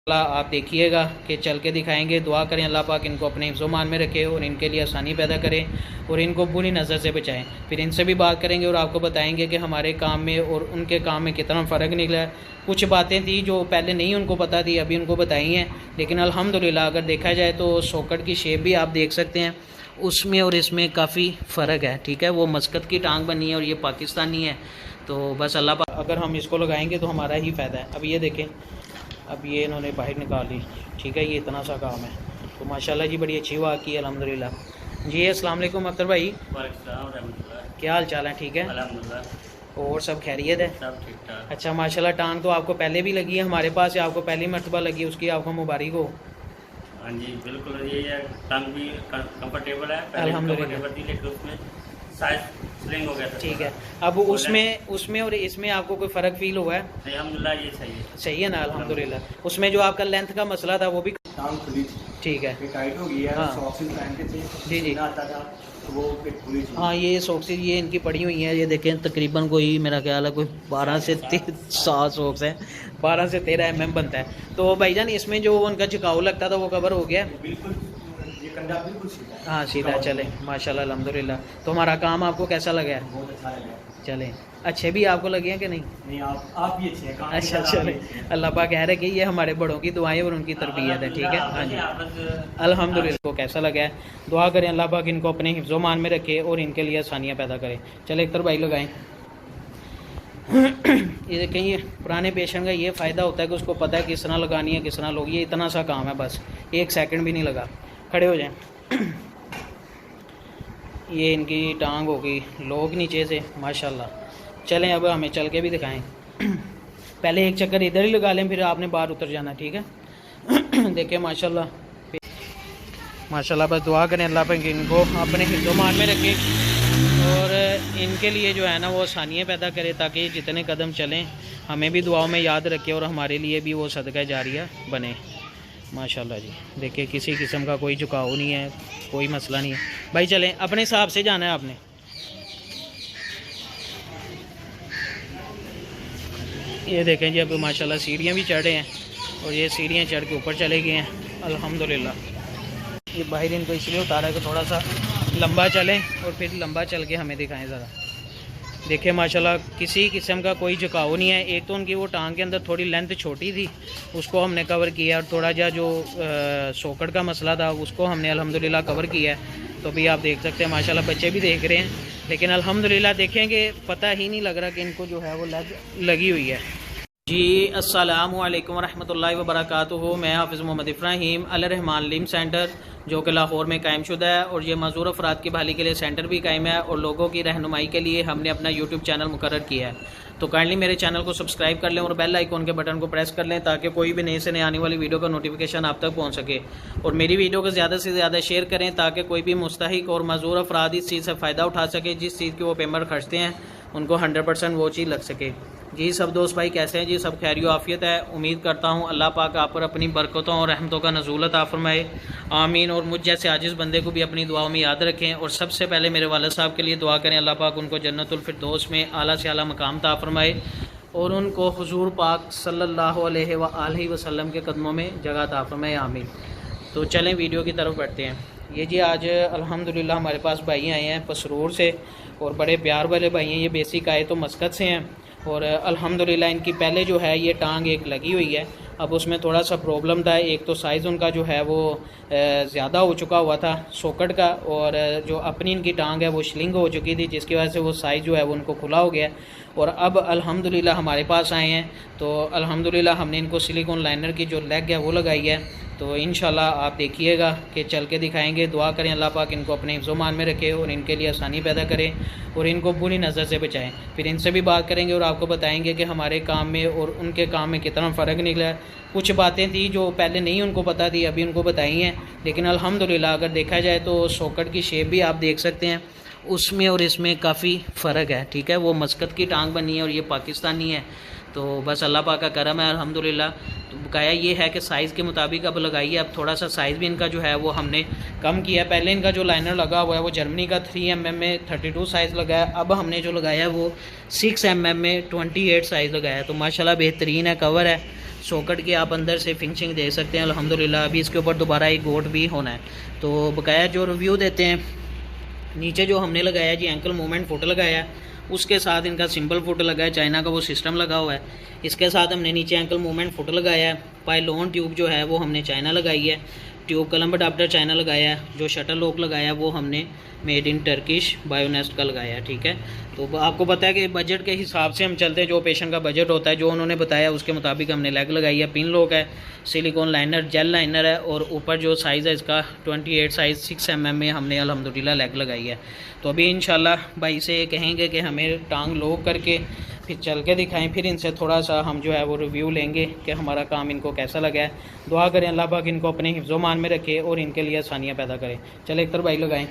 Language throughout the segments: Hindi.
आप देखिएगा कि चल के दिखाएंगे। दुआ करें अल्लाह पाक इनको अपने हिफ्ज़-ओ-मान में रखे और इनके लिए आसानी पैदा करें और इनको बुरी नज़र से बचाएं। फिर इनसे भी बात करेंगे और आपको बताएंगे कि हमारे काम में और उनके काम में कितना फ़र्क निकला है। कुछ बातें थी जो पहले नहीं उनको पता थी, अभी उनको बताई हैं, लेकिन अल्हम्दुलिल्लाह अगर देखा जाए तो सॉकेट की शेप भी आप देख सकते हैं, उसमें और इसमें काफ़ी फ़र्क है। ठीक है, वो मस्कत की टांग बनी है और ये पाकिस्तानी है। तो बस अल्लाह पाक अगर हम इसको लगाएंगे तो हमारा ही फ़ायदा है। अब ये देखें, अब ये इन्होंने बाहर निकाल ली। ठीक है, ये इतना सा काम है। तो माशाल्लाह जी बड़ी अच्छी बात की है अल्हम्दुलिल्लाह जी। अस्सलाम वालेकुम अख्तर भाई, क्या हाल चाल है? ठीक है, और सब खैरियत है? सब ठीक ठाक। अच्छा माशाल्लाह, टांग तो आपको पहले भी लगी है हमारे पास, या आपको पहली मरतबा लगी, उसकी आपको मुबारक हो। हाँ जी बिल्कुल, ये है टांग भी कंफर्टेबल है, पहले अल्हम्दुलिल्लाह। कंफर्टेबल थी लेकिन उसमें साइज स्लिंग हो गया था। ठीक है, अब उसमें और इसमें आपको कोई फ़र्क फील हुआ है? नहीं, अल्हम्दुलिल्लाह ये सही है। सही है ना अल्हम्दुलिल्लाह। उसमें जो आपका लेंथ का मसला था वो भी टांग खुली थी, ठीक है। ये टाइट हो गई है। हाँ। सॉक्स पहन के थे, जी जी। ना आता था तो वो फिर खुली थी। हाँ, ये सॉक्सेज ये इनकी पड़ी हुई हैं, ये देखें तकरीबन कोई मेरा ख्याल है कोई 12 से 7 सॉक्स हैं, 12 से 13 mm बनता है। तो भाईजान इसमें जो उनका झुकाव लगता था वो कवर हो गया? बिल्कुल, ये कंधा बिल्कुल सीधा है। हाँ सीधा, चले माशाल्लाह अल्हम्दुलिल्लाह। तो हमारा काम आपको कैसा लगा है? बहुत अच्छा लगा। चलें, अच्छे भी आपको लगे हैं कि नहीं? नहीं, आप भी अच्छे हैं, काम अच्छा भी चले, अच्छे हैं। अल्लाह पाक कह रहे कि ये हमारे बड़ों की दुआएं और उनकी तरबियत है। ठीक है, हाँ जी अल्हम्दुलिल्लाह। को कैसा लगा है? दुआ करें अल्लाह पाक इनको अपने हिफ्ज़-ओ-मान में रखे और इनके लिए आसानियाँ पैदा करें। चले एक भाई लगाएं। ये देखें, ये पुराने पेशेंट का ये फ़ायदा होता है कि उसको पता है किस तरह लगानी है, किस तरह लोग। ये इतना सा काम है, बस 1 सेकंड भी नहीं लगा। खड़े हो जाएं। ये इनकी टांग हो गई लोग नीचे से माशाल्लाह। चलें अब हमें चल के भी दिखाएं। पहले एक चक्कर इधर ही लगा लें, फिर आपने बाहर उतर जाना। ठीक है। देखें माशाल्लाह माशाल्लाह। बस दुआ करें अल्लाह पाक इनको अपने हिफ्ज़-ओ-मान में रखे और इनके लिए जो है ना वो आसानियाँ पैदा करे, ताकि जितने कदम चलें हमें भी दुआओं में याद रखे और हमारे लिए भी वो सदका जारिया बने। माशाल्लाह जी, देखिए किसी किस्म का कोई झुकाव नहीं है, कोई मसला नहीं है। भाई चलें, अपने हिसाब से जाना है आपने। ये देखें जी, अब माशाल्लाह सीढ़ियाँ भी चढ़े हैं और ये सीढ़ियाँ चढ़ के ऊपर चले गए हैं अल्हम्दुलिल्लाह। ये बाहर इनको इसलिए उतारा कि थोड़ा सा लंबा चलें और फिर लंबा चल के हमें दिखाएं ज़रा। देखिए माशाल्लाह किसी किस्म का कोई झुकाव नहीं है। एक तो उनकी वो टांग के अंदर थोड़ी लेंथ छोटी थी, उसको हमने कवर किया, और थोड़ा जो सॉकेट का मसला था उसको हमने अल्हम्दुलिल्लाह कवर किया है। तो भी आप देख सकते हैं माशाल्लाह, बच्चे भी देख रहे हैं, लेकिन अल्हम्दुलिल्लाह देखेंगे पता ही नहीं लग रहा कि इनको जो है वो लगी हुई है जी। अस्सलामु अलैकुम रहमतुल्लाहि व बरकातुहू। मैं हाफिज़ मोहम्मद इब्राहीम अल रहमान लिम सेंटर, जो कि लाहौर में कायम शुदा है, और ये मज़दूर अफराद की बहाली के लिए सेंटर भी कायम है, और लोगों की रहनुमाई के लिए हमने अपना यूट्यूब चैनल मुकर्रर किया है। तो काइंडली मेरे चैनल को सब्सक्राइब कर लें और बेल आइकॉन के बटन को प्रेस कर लें, ताकि कोई भी नई से नई आने वाली वीडियो का नोटिफिकेशन आप तक पहुँच सके। और मेरी वीडियो को ज़्यादा से ज़्यादा शेयर करें, ताकि कोई भी मुस्तहिक और मज़दूर अफराद इस चीज़ से फ़ायदा उठा सके, जिस चीज़ की वो पेमेंट खर्चते हैं उनको 100% वो चीज़ लग सके जी। सब दोस्त भाई कैसे हैं जी? सब खैरियो आफियत है। उम्मीद करता हूँ अल्लाह पाक आप पर अपनी बरकतों और रहमतों का नज़ूल अता फरमाए, आमीन। और मुझ जैसे आजिज़ बंदे को भी अपनी दुआओं में याद रखें। और सबसे पहले मेरे वालिद साहब के लिए दुआ करें, अल्लाह पाक उनको जन्नतुल फिरदौस में आला से आला मकाम अता फरमाए और उनको हुजूर पाक सल्लल्लाहु अलैहि वसल्लम के कदमों में जगह अता फरमाए, आमीन। तो चलें वीडियो की तरफ बढ़ते हैं। ये जी आज अल्हम्दुलिल्लाह हमारे पास भाई आए हैं पसरूर से, और बड़े प्यार वाले भाई हैं। ये बेसिक आए तो मस्कत से हैं, और अल्हम्दुलिल्लाह इनकी पहले जो है ये टांग एक लगी हुई है। अब उसमें थोड़ा सा प्रॉब्लम था, एक तो साइज़ उनका जो है वो ज़्यादा हो चुका हुआ था सॉकेट का, और जो अपनी इनकी टांग है वो श्लिंग हो चुकी थी, जिसकी वजह से वो साइज़ जो है वो उनको खुला हो गया। और अब अल्हम्दुलिल्लाह हमारे पास आए हैं, तो अल्हम्दुलिल्लाह हमने इनको सिलिकॉन लाइनर की जो लेग है वो लगाई है। तो इंशाल्लाह आप देखिएगा कि चल के दिखाएंगे। दुआ करें अल्लाह पाक इनको अपने हिफ्ज़-ओ-मान में रखे और इनके लिए आसानी पैदा करें और इनको बुरी नज़र से बचाएं। फिर इनसे भी बात करेंगे और आपको बताएंगे कि हमारे काम में और उनके काम में कितना फ़र्क निकला है। कुछ बातें थी जो पहले नहीं उनको पता थी, अभी उनको बताई हैं, लेकिन अल्हम्दुलिल्लाह अगर देखा जाए तो सॉकेट की शेप भी आप देख सकते हैं, उसमें और इसमें काफ़ी फ़र्क है। ठीक है, वो मस्कत की टांग बनी है और ये पाकिस्तानी है। तो बस अल्लाह पाक का करम है अल्हम्दुलिल्लाह। तो बकाया ये है कि साइज़ के मुताबिक अब लगाइए। अब थोड़ा सा साइज़ भी इनका जो है वो हमने कम किया। पहले इनका जो लाइनर लगा हुआ है वो जर्मनी का 3 mm में 32 साइज़ लगा है। अब हमने जो लगाया है वो 6 mm में 28 साइज़ लगाया है। तो माशाल्लाह बेहतरीन है, कवर है, सॉकेट की आप अंदर से फिनिशिंग देख सकते हैं अल्हम्दुलिल्लाह। अभी इसके ऊपर दोबारा एक गोट भी होना है। तो बकाया जो रिव्यू देते हैं, नीचे जो हमने लगाया जी एंकल मूवमेंट फुट लगाया है, उसके साथ इनका सिंपल फुट लगा है, चाइना का वो सिस्टम लगा हुआ है। इसके साथ हमने नीचे एंकल मूवमेंट फुट लगाया है। पाइलोन ट्यूब जो है वो हमने चाइना लगाई है। ट्यूब कलम अडाप्टर चाइना लगाया है। जो शटल लॉक लगाया है वो हमने मेड इन टर्किश बायोनेस्ट का लगाया है, ठीक है। तो आपको पता है कि बजट के हिसाब से हम चलते हैं, जो पेशेंट का बजट होता है, जो उन्होंने बताया उसके मुताबिक हमने लेग लगाई है। पिन लॉक है, सिलिकॉन लाइनर, जेल लाइनर है, और ऊपर जो साइज़ है इसका 28 साइज़ 6 mm में हमने अल्हम्दुलिल्लाह लेग लगाई है। तो अभी इंशाल्लाह भाई से कहेंगे कि हमें टांग लॉक करके फिर चल के दिखाएं, फिर इनसे थोड़ा सा हम जो है वो रिव्यू लेंगे कि हमारा काम इनको कैसा लगा है। दुआ करें अल्लाह पाक इनको अपने हिफ्ज़ो मान में रखे और इनके लिए आसानियाँ पैदा करें। चले एक तरफ भाई लगाएँ।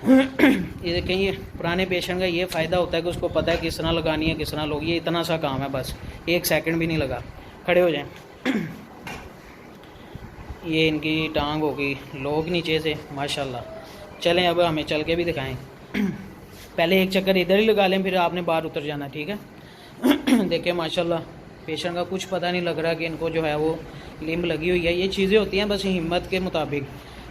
ये देखें, ये पुराने पेशेंट का ये फ़ायदा होता है कि उसको पता है किस तरह लगानी है, किस तरह लोग, ये इतना सा काम है, बस 1 सेकंड भी नहीं लगा। खड़े हो जाएं। ये इनकी टांग होगी लोग नीचे से, माशाल्लाह। चलें अब हमें चल के भी दिखाएं। पहले एक चक्कर इधर ही लगा लें, फिर आपने बाहर उतर जाना, ठीक है। देखिए माशाल्लाह पेशेंट का कुछ पता नहीं लग रहा कि इनको जो है वो लिम्ब लगी हुई है। ये चीज़ें होती हैं बस हिम्मत के मुताबिक।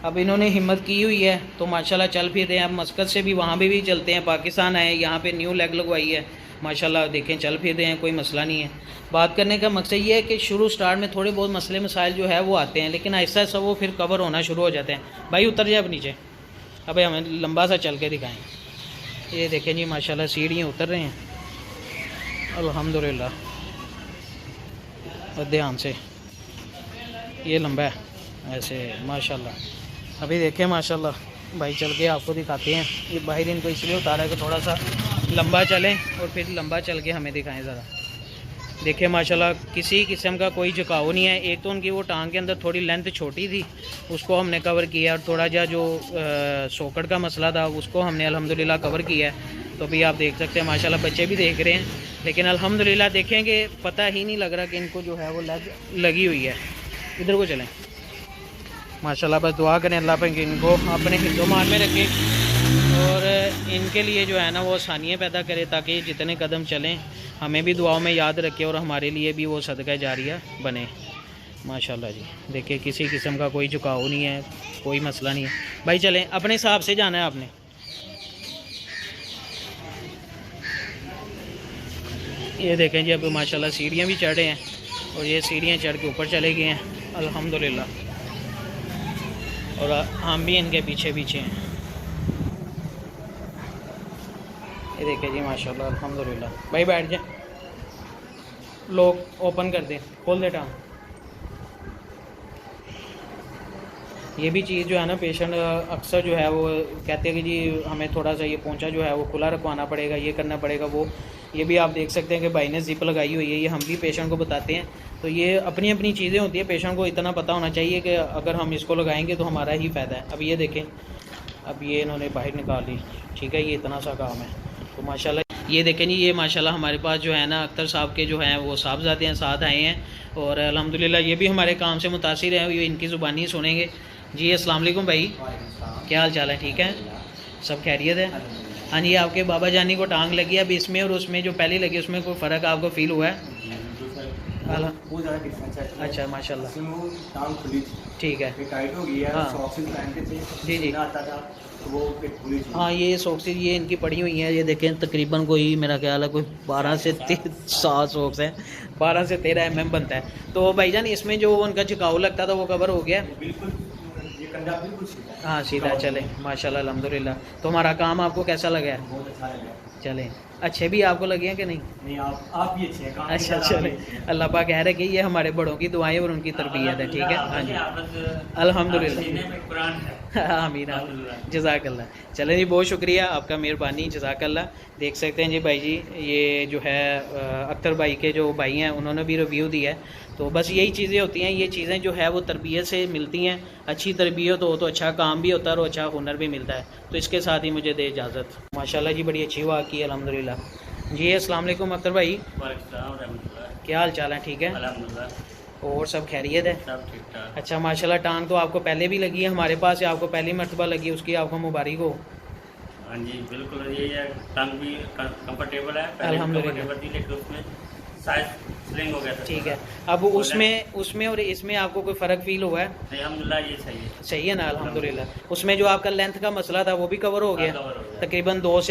अब इन्होंने हिम्मत की हुई है तो माशाल्लाह चल फिर रहे हैं। अब मस्कत से भी वहाँ भी चलते हैं, पाकिस्तान आए, यहाँ पे न्यू लेग लगवाई है, माशाल्लाह देखें चल फिर रहे हैं, कोई मसला नहीं है। बात करने का मकसद ये है कि शुरू स्टार्ट में थोड़े बहुत मसले मसाइल जो है वो आते हैं, लेकिन ऐसा ऐसा वो फिर कवर होना शुरू हो जाते हैं। भाई उतर जाए अब नीचे। अब हमें लंबा सा चल के दिखाएँ। ये देखें जी माशाल्लाह सीढ़ियाँ उतर रहे हैं अल्हम्दुलिल्लाह, और ध्यान से। ये लंबा है ऐसे माशाल्लाह। अभी देखें माशाल्लाह भाई चल के आपको दिखाते हैं। ये बाहर इनको इसलिए उतारा है कि थोड़ा सा लंबा चलें और फिर लंबा चल के हमें दिखाएं ज़रा। देखिए माशाल्लाह किसी किस्म का कोई झुकाव नहीं है। एक तो उनकी वो टांग के अंदर थोड़ी लेंथ छोटी थी, उसको हमने कवर किया, और थोड़ा जो सॉकेट का मसला था उसको हमने अल्हम्दुलिल्लाह कवर किया है। तो अभी आप देख सकते हैं माशाल्लाह बच्चे भी देख रहे हैं, लेकिन अल्हम्दुलिल्लाह देखेंगे पता ही नहीं लग रहा कि इनको जो है वो लगी हुई है। इधर को चलें। माशाल्लाह बस दुआ करें अल्लाह पर कि इनको अपने हिफ्ज़ो-मान में रखे और इनके लिए जो है ना वो आसानियाँ पैदा करे, ताकि जितने कदम चलें हमें भी दुआओं में याद रखे और हमारे लिए भी वो सदका जारिया बने। माशाल्लाह जी देखिए किसी किस्म का कोई झुकाव नहीं है, कोई मसला नहीं है। भाई चलें, अपने हिसाब से जाना है आपने। ये देखें जी अब माशाल्लाह सीढ़ियाँ भी चढ़े हैं, और ये सीढ़ियाँ चढ़ के ऊपर चले गए हैं अल्हम्दुलिल्लाह, और हम भी इनके पीछे पीछे हैं। ये देखिए जी माशाल्लाह अल्हम्दुलिल्लाह। भाई बैठ जाए, लोग ओपन कर दें, खोल दे टांग। ये भी चीज़ जो है ना पेशेंट अक्सर जो है वो कहते हैं कि जी हमें थोड़ा सा ये पोंछा जो है वो खुला रखवाना पड़ेगा, ये करना पड़ेगा वो। ये भी आप देख सकते हैं कि भाई ने जिप लगाई हुई है, ये हम भी पेशेंट को बताते हैं। तो ये अपनी अपनी चीज़ें होती है, पेशेंट को इतना पता होना चाहिए कि अगर हम इसको लगाएंगे तो हमारा ही फ़ायदा है। अब ये देखें, अब ये इन्होंने बाहर निकाल ली, ठीक है, ये इतना सा काम है। तो माशाल्लाह ये देखें जी, ये माशाल्लाह हमारे पास जो है ना अख्तर साहब के जो हैं वो साहबजादे हैं, साथ आए हैं, और अल्हम्दुलिल्लाह ये भी हमारे काम से मुतासिर हैं, ये इनकी ज़ुबानी सुनेंगे। जी अस्सलाम वालेकुम भाई, क्या हाल चाल है? ठीक है, सब खैरियत है? हाँ जी, आपके बाबा जानी को टांग लगी है, अब इसमें और उसमें जो पहले लगी उसमें कोई फ़र्क आपको फील हुआ है? वो ज़्यादा डिफरेंस है। अच्छा माशाल्लाह, इसमें वो टांग खुली थी, ठीक है, ये टाइट हो गई है। हाँ। सॉक्सेस पहनते थे, जी जी, आता था तो वो फिर खुली थी। हाँ ये सॉक्सेस ये इनकी पड़ी हुई हैं, ये देखें तकरीबन कोई मेरा ख्याल है कोई 12 से 7 सॉक्स हैं, 12 से 13 mm बनता है। तो भाईजान इसमें जो उनका झुकाव लगता था वो कवर हो गया? बिल्कुल, ये कंधा बिल्कुल सीधा है। हाँ सीधा, चले माशाल्लाह अल्हम्दुलिल्लाह। तो हमारा काम आपको कैसा लगा है? बहुत अच्छा लगा। चलें, अच्छे भी आपको लगे हैं कि नहीं? नहीं, आप भी अच्छे हैं, काम अच्छा भी चले, अच्छे हैं। अल्लाह पाक कह रहे कि ये हमारे बड़ों की दुआएं और उनकी तरबियत है, ठीक है। हाँ जी अल्हम्दुलिल्लाह, आमीन जज़ाकल्लाह। चलें जी, बहुत शुक्रिया आपका, मेहरबानी, जज़ाकल्लाह। देख सकते हैं जी भाई जी, ये जो है अख्तर भाई के जो भाई हैं उन्होंने भी रिव्यू दिया है। तो बस यही चीज़ें होती हैं, ये चीज़ें जो है वो तरबियत से मिलती हैं। अच्छी तरबियत हो तो अच्छा काम भी होता है और अच्छा हुनर भी मिलता है। तो इसके साथ ही मुझे दे इजाज़त। माशाल्लाह जी बड़ी अच्छी बात की अल्हम्दुलिल्लाह। जी अस्सलाम वालेकुम अख्तर भाई, क्या हाल चाल है? ठीक है, और सब खैरियत है? सब ठीक ठाक। अच्छा माशाल्लाह, टांग तो आपको पहले भी लगी है हमारे पास, या आपको पहली मरतबा लगी, उसकी आपको मुबारक हो। हाँ जी बिल्कुल, ये है टांग भी कंफर्टेबल है, अल्हम्दुलिल्लाह। कंफर्टेबल थी लेकिन उसमें साइज स्लिंग हो गया था। ठीक है, अब उसमें और इसमें आपको कोई फ़र्क फील हुआ है? नहीं, अल्हम्दुलिल्लाह ये सही है। सही है ना, अल्हम्दुलिल्लाह। उसमें जो आपका लेंथ का मसला था वो भी कवर हो गया, कवर हो गया। तकरीबन 2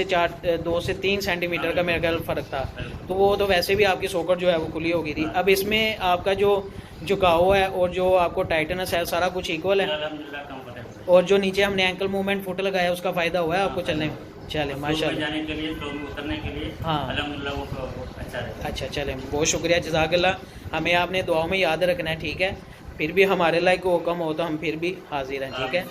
से 3 सेंटीमीटर का मेरे ख्याल फ़र्क था, तो वो तो वैसे भी आपकी सॉकेट जो है वो खुली हो गई थी। अब इसमें आपका जो झुकाव है और जो आपको टाइटनेस है सारा कुछ इक्वल है, अल्हम्दुलिल्लाह कंफर्टेबल। और जो नीचे हमने एंकल मूवमेंट फुट लगाया उसका फ़ायदा हुआ है आपको चलने में? चले माशाल्लाह, जाने के लिए, फ्लो में उतरने के लिए हाँ। अल्हम्दुलिल्लाह वो अच्छा रहता है। अच्छा चलें, बहुत शुक्रिया, जज़ाकल्लाह। हमें आपने दुआओं में याद रखना है, ठीक है? फिर भी हमारे लायक हुक्म हो तो हम फिर भी हाजिर हैं, ठीक है?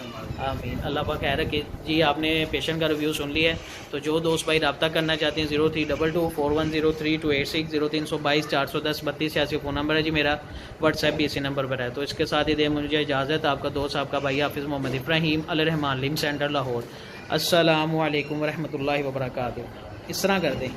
आमीन। अल्लाह पाक खैर रखे जी। आपने पेशेंट का रिव्यू सुन लिया है, तो जो दोस्त भाई रब्ता करना चाहते हैं 032241032860 0322 410 32 86 फ़ोन नंबर है जी मेरा। व्हाट्सएप भी इसी नंबर पर है। तो इसके साथ ही दे मुझे इजाज़त, आपका दोस्त आपका भाई हाफिज़ मोहम्मद इब्राहीम, अल रहमान लिम सेंटर लाहौर। अस्सलामु अलैकुम वरहमतुल्लाहि वबरकातुहू। इस तरह कर दें।